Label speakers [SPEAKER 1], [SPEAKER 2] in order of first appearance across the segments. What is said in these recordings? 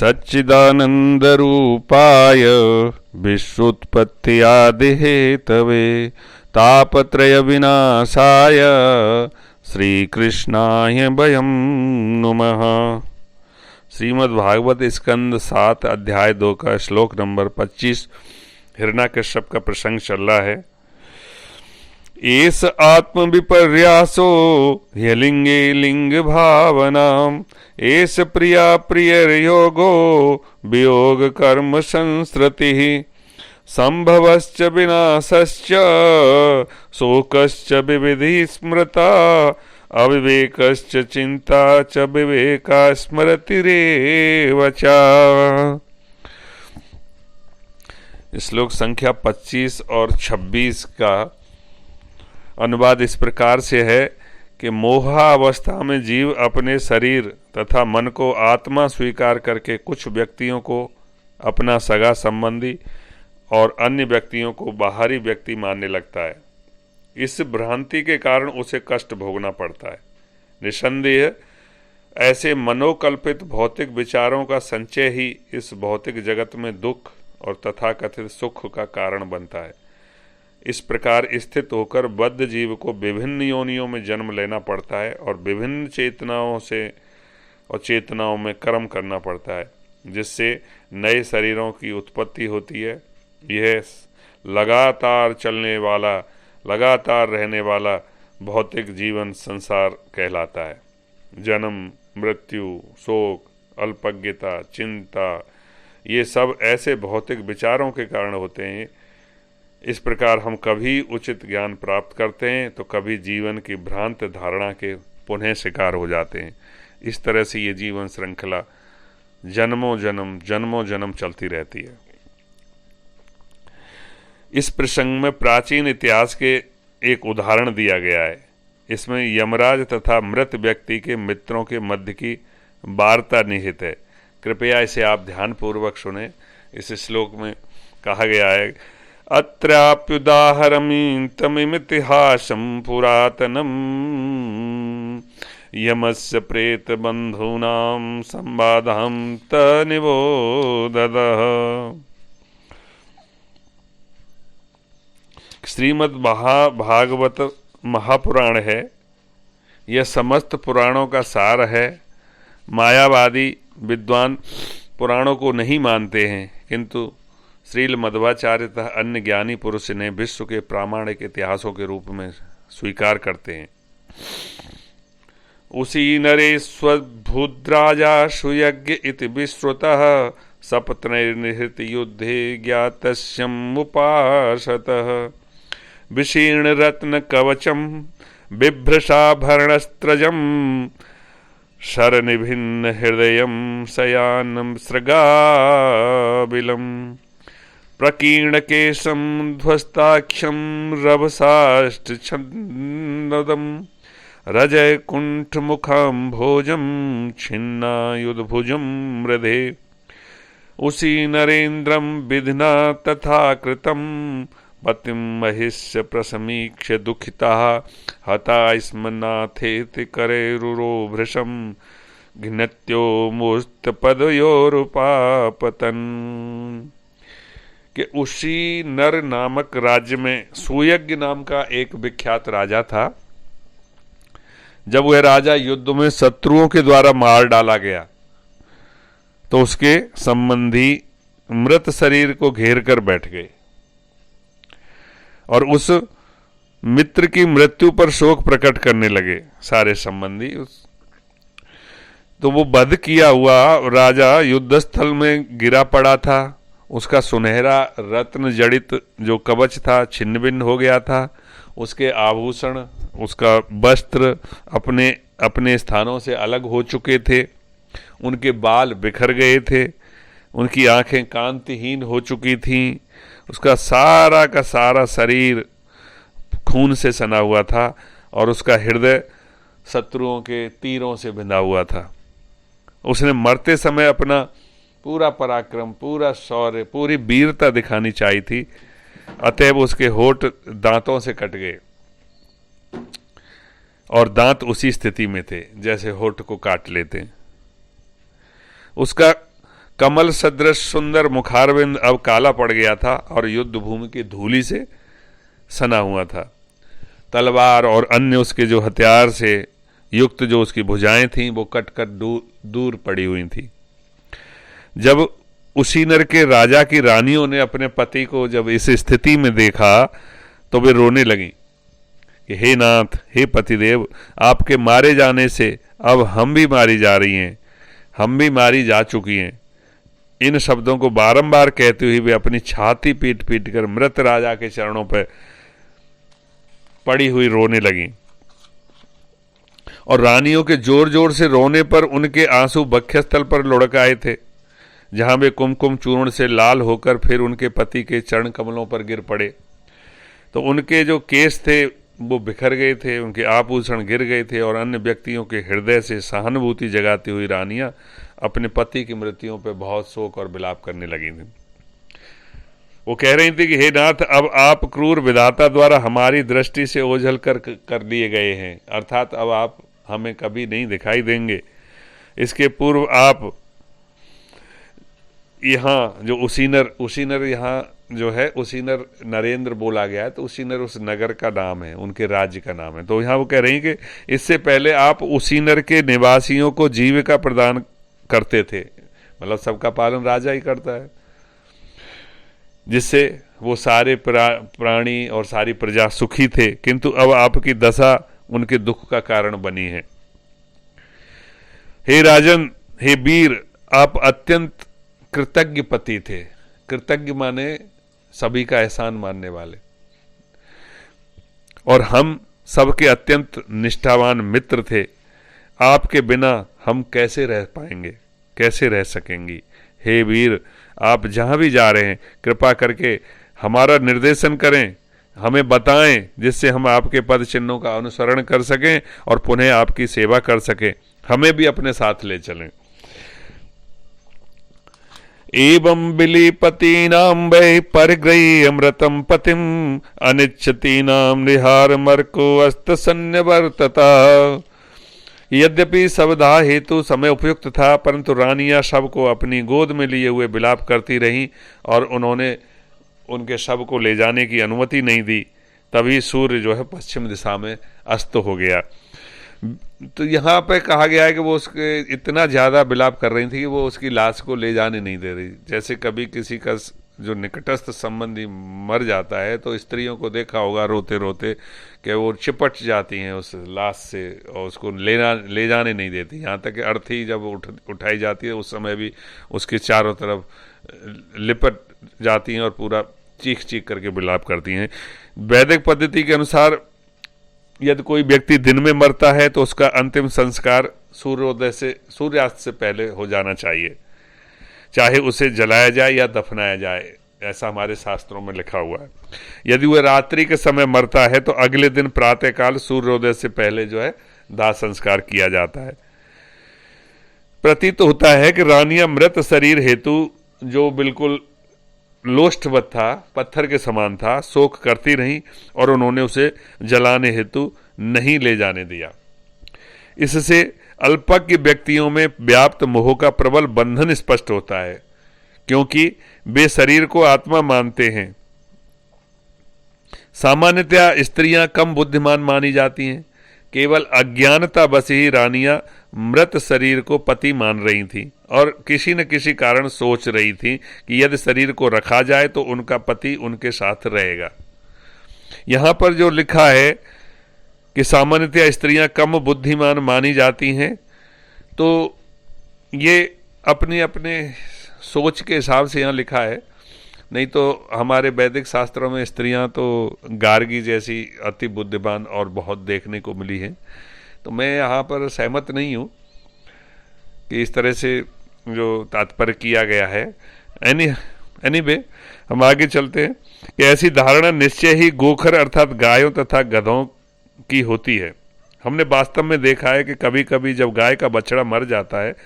[SPEAKER 1] सच्चिदानन्दरूपाय विश्वोत्पत्त्यादिहेतवे तापत्रय विनाशाय श्रीकृष्णाय वयं नुमः। श्रीमद्भागवत स्कंद 7 अध्याय 2 का श्लोक नंबर 25 हिरण्याकश्यप का प्रसंग चल रहा है। एस आत्म विपर्यासो ह्यलिंगे लिंग भावनाम एस प्रिया प्रियर योगो वियोग कर्म संस्कृति संभवश्च विनाशश्च शोकश्च विविधि स्मृता अविवेकश्च चिंता च विवेका स्मृतिरेव च। श्लोक संख्या 25 और 26 का अनुवाद इस प्रकार से है कि मोहावस्था में जीव अपने शरीर तथा मन को आत्मा स्वीकार करके कुछ व्यक्तियों को अपना सगा संबंधी और अन्य व्यक्तियों को बाहरी व्यक्ति मानने लगता है। इस भ्रांति के कारण उसे कष्ट भोगना पड़ता है। निसंदेह ऐसे मनोकल्पित भौतिक विचारों का संचय ही इस भौतिक जगत में दुख और तथाकथित सुख का कारण बनता है। इस प्रकार स्थित होकर बद्ध जीव को विभिन्न योनियों में जन्म लेना पड़ता है और विभिन्न चेतनाओं में कर्म करना पड़ता है, जिससे नए शरीरों की उत्पत्ति होती है। यह लगातार चलने वाला, लगातार रहने वाला भौतिक जीवन संसार कहलाता है। जन्म, मृत्यु, शोक, अल्पज्ञता, चिंता, ये सब ऐसे भौतिक विचारों के कारण होते हैं। इस प्रकार हम कभी उचित ज्ञान प्राप्त करते हैं तो कभी जीवन की भ्रांत धारणा के पुनः शिकार हो जाते हैं। इस तरह से ये जीवन श्रृंखला जन्मों जन्म चलती रहती है। इस प्रसंग में प्राचीन इतिहास के एक उदाहरण दिया गया है। इसमें यमराज तथा मृत व्यक्ति के मित्रों के मध्य की वार्ता निहित है। कृपया इसे आप ध्यानपूर्वक सुने। इस श्लोक में कहा गया है, अत्राप्युदाहरमितमितिहासं पुरातनम् यमस्य प्रेत बंधूनां संवादं तनिबोधतः। श्रीमद् महाभागवत महापुराण है। यह समस्त पुराणों का सार है। मायावादी विद्वान पुराणों को नहीं मानते हैं, किंतु श्रील मध्वाचार्य तथा अन्य ज्ञानी पुरुष ने विश्व के प्रामाणिक इतिहासों के रूप में स्वीकार करते हैं। उसी नरेश्वरभूद्राजा सुयज्ञ इति विश्रुतः सपत्नैर्निहृत युद्धे ज्ञातस्यम् उपासतः विशीर्ण रत्न कवचम बिभ्रशाभरणस्त्रजम शरनिभिन्न हृदयं शयानं सृगाबिलम् प्रकीर्णकेशं ध्वस्ताख्यं रभसाष्टछन्ददं रजयकुण्ठमुखं भोजं छिन्नायुधभुजं मृधे उसी नरेन्द्रं विधिना तथा कृतं पतिं महिष्य प्रसमीक्ष्य दुःखिताः हता स्म नाथेति करेरुरोभृशं घ्नत्यो मुस्तपदयोरुपापतन्। कि उसी नर नामक राज्य में सुयज्ञ नाम का एक विख्यात राजा था। जब वह राजा युद्ध में शत्रुओं के द्वारा मार डाला गया तो उसके संबंधी मृत शरीर को घेर कर बैठ गए और उस मित्र की मृत्यु पर शोक प्रकट करने लगे सारे संबंधी। तो वो वध किया हुआ राजा युद्धस्थल में गिरा पड़ा था। उसका सुनहरा रत्न जड़ित जो कवच था छिन्न भिन्न हो गया था। उसके आभूषण, उसका वस्त्र अपने अपने स्थानों से अलग हो चुके थे। उनके बाल बिखर गए थे। उनकी आंखें कांतिहीन हो चुकी थीं। उसका सारा का सारा शरीर खून से सना हुआ था और उसका हृदय शत्रुओं के तीरों से बिंधा हुआ था। उसने मरते समय अपना पूरा पराक्रम, पूरा शौर्य, पूरी वीरता दिखानी चाहिए थी, अतएव उसके होठ दांतों से कट गए और दांत उसी स्थिति में थे जैसे होठ को काट लेते। उसका कमल सदृश सुंदर मुखारविंद अब काला पड़ गया था और युद्ध भूमि की धूलि से सना हुआ था। तलवार और अन्य उसके जो हथियार से युक्त जो उसकी भुजाएं थीं वो कट कर दूर पड़ी हुई थी। जब उसीनर के राजा की रानियों ने अपने पति को जब इस स्थिति में देखा तो वे रोने लगीं कि हे नाथ, हे पतिदेव, आपके मारे जाने से अब हम भी मारी जा रही हैं, हम भी मारी जा चुकी हैं। इन शब्दों को बारंबार कहते हुए वे अपनी छाती पीट पीट कर मृत राजा के चरणों पर पड़ी हुई रोने लगीं और रानियों के जोर जोर से रोने पर उनके आंसू वक्षस्थल पर लुढ़क आए थे, जहां वे कुमकुम चूर्ण से लाल होकर फिर उनके पति के चरण कमलों पर गिर पड़े। तो उनके जो केस थे वो बिखर गए थे, उनके आभूषण गिर गए थे और अन्य व्यक्तियों के हृदय से सहानुभूति जगाती हुई रानियां अपने पति की मृत्यु पर बहुत शोक और विलाप करने लगी थी। वो कह रही थी कि हे नाथ, अब आप क्रूर विधाता द्वारा हमारी दृष्टि से ओझल कर लिए गए हैं, अर्थात अब आप हमें कभी नहीं दिखाई देंगे। इसके पूर्व आप यहाँ जो उसीनर यहाँ जो है उसीनर नरेंद्र बोला गया है, तो उसीनर उस नगर का नाम है, उनके राज्य का नाम है। तो यहाँ वो कह रही हैं कि इससे पहले आप उसीनर के निवासियों को जीविका प्रदान करते थे, मतलब सबका पालन राजा ही करता है, जिससे वो सारे प्राणी और सारी प्रजा सुखी थे, किंतु अब आपकी दशा उनके दुख का कारण बनी है। हे राजन, हे वीर, आप अत्यंत कृतज्ञ पति थे। कृतज्ञ माने सभी का एहसान मानने वाले, और हम सबके अत्यंत निष्ठावान मित्र थे। आपके बिना हम कैसे रह पाएंगे, कैसे रह सकेंगी। हे वीर, आप जहां भी जा रहे हैं कृपा करके हमारा निर्देशन करें, हमें बताएं, जिससे हम आपके पद चिन्हों का अनुसरण कर सकें और पुनः आपकी सेवा कर सकें। हमें भी अपने साथ ले चलें। एवं बिलीपतीनां वै परिगृह्य अमृतं पतिम अनिच्छतीनां निहार मर्को अस्तसन्यवर्तता। यद्यपि शवदाह हेतु समय उपयुक्त था, परंतु रानियां शव को अपनी गोद में लिए हुए विलाप करती रहीं और उन्होंने उनके शव को ले जाने की अनुमति नहीं दी। तभी सूर्य जो है पश्चिम दिशा में अस्त हो गया। तो यहाँ पे कहा गया है कि वो उसके इतना ज़्यादा विलाप कर रही थी कि वो उसकी लाश को ले जाने नहीं दे रही। जैसे कभी किसी का जो निकटस्थ संबंधी मर जाता है तो स्त्रियों को देखा होगा रोते रोते कि वो चिपट जाती हैं उस लाश से और उसको ले जाने नहीं देती। यहाँ तक कि अर्थी जब उठाई जाती है उस समय भी उसके चारों तरफ लिपट जाती हैं और पूरा चीख चीख करके विलाप करती हैं। वैदिक पद्धति के अनुसार यदि कोई व्यक्ति दिन में मरता है तो उसका अंतिम संस्कार सूर्यास्त से पहले हो जाना चाहिए, चाहे उसे जलाया जाए या दफनाया जाए, ऐसा हमारे शास्त्रों में लिखा हुआ है। यदि वह रात्रि के समय मरता है तो अगले दिन प्रातःकाल सूर्योदय से पहले जो है दाह संस्कार किया जाता है। प्रतीत होता है कि रानियां मृत शरीर हेतु, जो बिल्कुल लोष्ठवत था, पत्थर के समान था, शोक करती रहीं और उन्होंने उसे जलाने हेतु नहीं ले जाने दिया। इससे अल्पज्ञ व्यक्तियों में व्याप्त मोह का प्रबल बंधन स्पष्ट होता है, क्योंकि वे शरीर को आत्मा मानते हैं। सामान्यतया स्त्रियां कम बुद्धिमान मानी जाती हैं। केवल अज्ञानता बस ही रानियां मृत शरीर को पति मान रही थीं और किसी न किसी कारण सोच रही थीं कि यदि शरीर को रखा जाए तो उनका पति उनके साथ रहेगा। यहाँ पर जो लिखा है कि सामान्यतया स्त्रियां कम बुद्धिमान मानी जाती हैं, तो ये अपने अपने सोच के हिसाब से यहाँ लिखा है। नहीं तो हमारे वैदिक शास्त्रों में स्त्रियां तो गार्गी जैसी अति बुद्धिमान और बहुत देखने को मिली हैं। तो मैं यहाँ पर सहमत नहीं हूँ कि इस तरह से जो तात्पर्य किया गया है। एनीवे हम आगे चलते हैं कि ऐसी धारणा निश्चय ही गोखर अर्थात गायों तथा गधों की होती है। हमने वास्तव में देखा है कि कभी कभी जब गाय का बछड़ा मर जाता है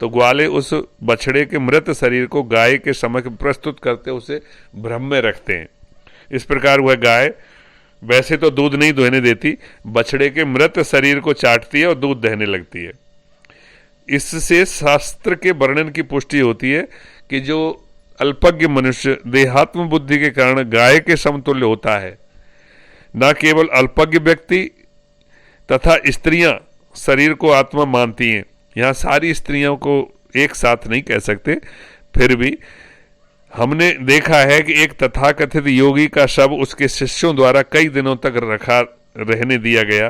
[SPEAKER 1] तो ग्वाले उस बछड़े के मृत शरीर को गाय के समक्ष प्रस्तुत करते उसे भ्रम में रखते हैं। इस प्रकार वह गाय वैसे तो दूध नहीं दुहने देती, बछड़े के मृत शरीर को चाटती है और दूध दहने लगती है। इससे शास्त्र के वर्णन की पुष्टि होती है कि जो अल्पज्ञ मनुष्य देहात्म बुद्धि के कारण गाय के समतुल्य होता है, न केवल अल्पज्ञ व्यक्ति तथा स्त्रियां शरीर को आत्मा मानती हैं। यहाँ सारी स्त्रियों को एक साथ नहीं कह सकते, फिर भी हमने देखा है कि एक तथाकथित योगी का शव उसके शिष्यों द्वारा कई दिनों तक रखा रहने दिया गया,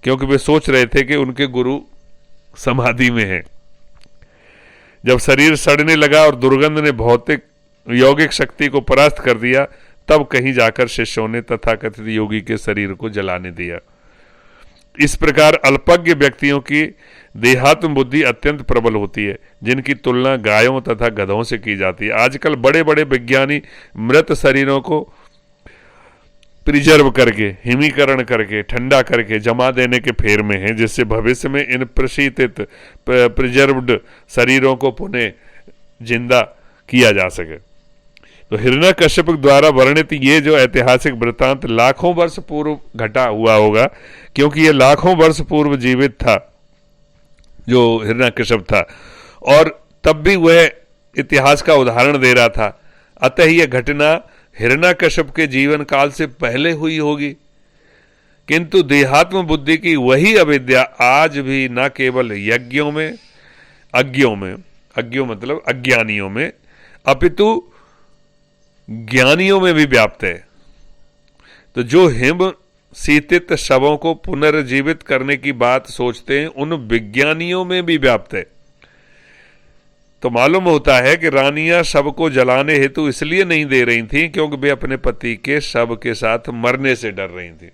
[SPEAKER 1] क्योंकि वे सोच रहे थे कि उनके गुरु समाधि में हैं। जब शरीर सड़ने लगा और दुर्गंध ने भौतिक यौगिक शक्ति को परास्त कर दिया, तब कहीं जाकर शिष्यों ने तथाकथित योगी के शरीर को जलाने दिया। इस प्रकार अल्पज्ञ व्यक्तियों की देहात्म बुद्धि अत्यंत प्रबल होती है, जिनकी तुलना गायों तथा गधों से की जाती है। आजकल बड़े बड़े विज्ञानी मृत शरीरों को प्रिजर्व करके, हिमीकरण करके, ठंडा करके जमा देने के फेर में हैं, जिससे भविष्य में इन प्रशीतित प्रिजर्व्ड शरीरों को पुनः जिंदा किया जा सके। तो हिरण्यकश्यप द्वारा वर्णित ये जो ऐतिहासिक वृत्तांत लाखों वर्ष पूर्व घटा हुआ होगा, क्योंकि ये लाखों वर्ष पूर्व जीवित था जो हिरण्यकश्यप था, और तब भी वह इतिहास का उदाहरण दे रहा था। अतः यह घटना हिरण्यकश्यप के जीवन काल से पहले हुई होगी। किंतु देहात्म बुद्धि की वही अविद्या आज भी न केवल यज्ञों में, अज्ञों मतलब अज्ञानियों में, अपितु ज्ञानियों में भी व्याप्त है। तो जो हिम शीतित शवों को पुनर्जीवित करने की बात सोचते हैं, उन विज्ञानियों में भी व्याप्त है। तो मालूम होता है कि रानियां शव को जलाने हेतु इसलिए नहीं दे रही थीं क्योंकि वे अपने पति के शव के साथ मरने से डर रही थीं,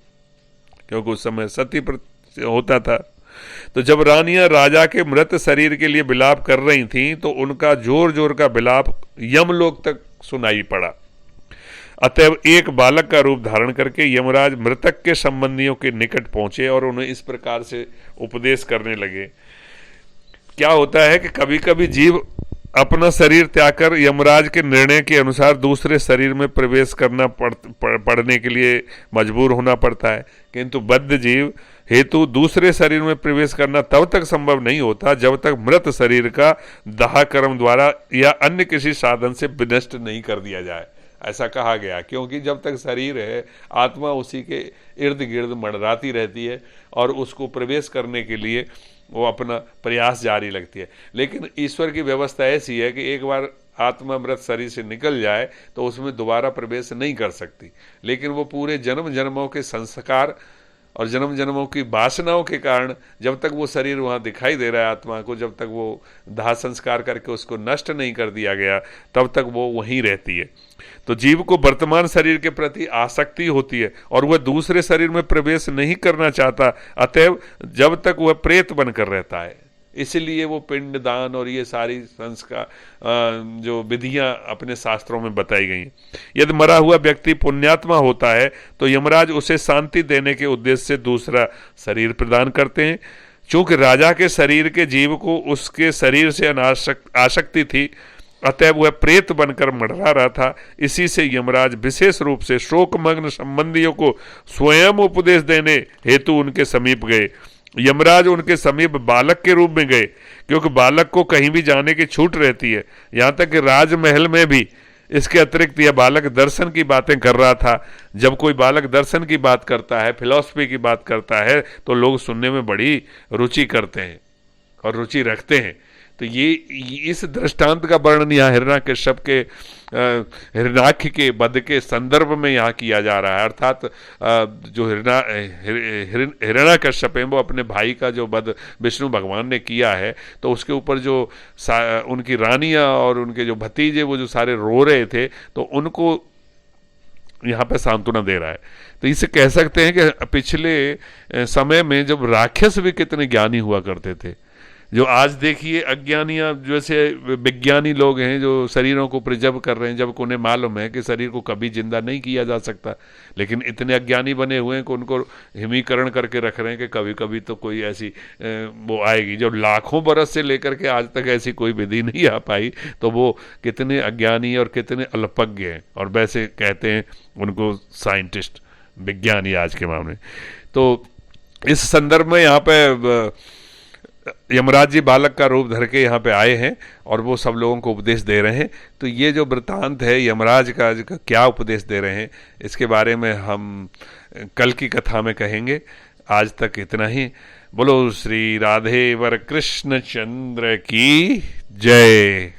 [SPEAKER 1] क्योंकि उस समय सती होता था। तो जब रानियां राजा के मृत शरीर के लिए विलाप कर रही थीं, तो उनका जोर जोर का विलाप यमलोक तक सुनाई पड़ा। अतएव एक बालक का रूप धारण करके यमराज मृतक के संबंधियों के निकट पहुंचे और उन्हें इस प्रकार से उपदेश करने लगे। क्या होता है कि कभी कभी जीव अपना शरीर त्याग कर यमराज के निर्णय के अनुसार दूसरे शरीर में प्रवेश करना पड़ने के लिए मजबूर होना पड़ता है, किंतु बद्ध जीव हेतु दूसरे शरीर में प्रवेश करना तब तक संभव नहीं होता जब तक मृत शरीर का दाह कर्म द्वारा या अन्य किसी साधन से विनष्ट नहीं कर दिया जाए। ऐसा कहा गया, क्योंकि जब तक शरीर है, आत्मा उसी के इर्द गिर्द मंडराती रहती है और उसको प्रवेश करने के लिए वो अपना प्रयास जारी लगती है। लेकिन ईश्वर की व्यवस्था ऐसी है कि एक बार आत्मा मृत शरीर से निकल जाए तो उसमें दोबारा प्रवेश नहीं कर सकती, लेकिन वो पूरे जन्म जन्मों के संस्कार और जन्म जन्मों की वासनाओं के कारण जब तक वो शरीर वहाँ दिखाई दे रहा है आत्मा को, जब तक वो दाह संस्कार करके उसको नष्ट नहीं कर दिया गया, तब तक वो वहीं रहती है। तो जीव को वर्तमान शरीर के प्रति आसक्ति होती है और वह दूसरे शरीर में प्रवेश नहीं करना चाहता, अतएव जब तक वह प्रेत बनकर रहता है। इसलिए वो पिंड दान और ये सारी संस्कार जो विधियां अपने शास्त्रों में बताई गई। यदि मरा हुआ व्यक्ति पुण्यात्मा होता है तो यमराज उसे शांति देने के उद्देश्य से दूसरा शरीर प्रदान करते हैं। चूंकि राजा के शरीर के जीव को उसके शरीर से आसक्ति थी, अतएव वह प्रेत बनकर मरवा रहा था। इसी से यमराज विशेष रूप से शोकमग्न संबंधियों को स्वयं उपदेश देने हेतु उनके समीप गए। यमराज उनके समीप बालक के रूप में गए, क्योंकि बालक को कहीं भी जाने की छूट रहती है। यहाँ तक कि राजमहल में भी इसके अतिरिक्त यह बालक दर्शन की बातें कर रहा था। जब कोई बालक दर्शन की बात करता है, फिलॉसफी की बात करता है, तो लोग सुनने में बड़ी रुचि करते हैं और रुचि रखते हैं। तो ये इस दृष्टांत का वर्णन यहाँ हिरण्यकश्यप के हिरण्याक्ष के वध के संदर्भ में यहाँ किया जा रहा है। अर्थात जो हिरण्यकश्यप है वो अपने भाई का जो वध विष्णु भगवान ने किया है, तो उसके ऊपर जो उनकी रानियां और उनके जो भतीजे वो जो सारे रो रहे थे, तो उनको यहाँ पे सांत्वना दे रहा है। तो इसे कह सकते हैं कि पिछले समय में जब राक्षस भी कितने ज्ञानी हुआ करते थे, जो आज देखिए अज्ञानियां जैसे विज्ञानी लोग हैं जो शरीरों को प्रिजर्व कर रहे हैं, जबकि उन्हें मालूम है कि शरीर को कभी जिंदा नहीं किया जा सकता, लेकिन इतने अज्ञानी बने हुए हैं कि उनको हिमीकरण करके रख रहे हैं कि कभी कभी तो कोई ऐसी वो आएगी। जो लाखों बरस से लेकर के आज तक ऐसी कोई विधि नहीं आ पाई, तो वो कितने अज्ञानी और कितने अल्पज्ञ हैं, और वैसे कहते हैं उनको साइंटिस्ट, विज्ञानी आज के मामले। तो इस संदर्भ में यहाँ पे यमराज जी बालक का रूप धर के यहाँ पे आए हैं और वो सब लोगों को उपदेश दे रहे हैं। तो ये जो वृत्तांत है यमराज का क्या उपदेश दे रहे हैं, इसके बारे में हम कल की कथा में कहेंगे। आज तक इतना ही। बोलो श्री राधे वर कृष्ण चंद्र की जय।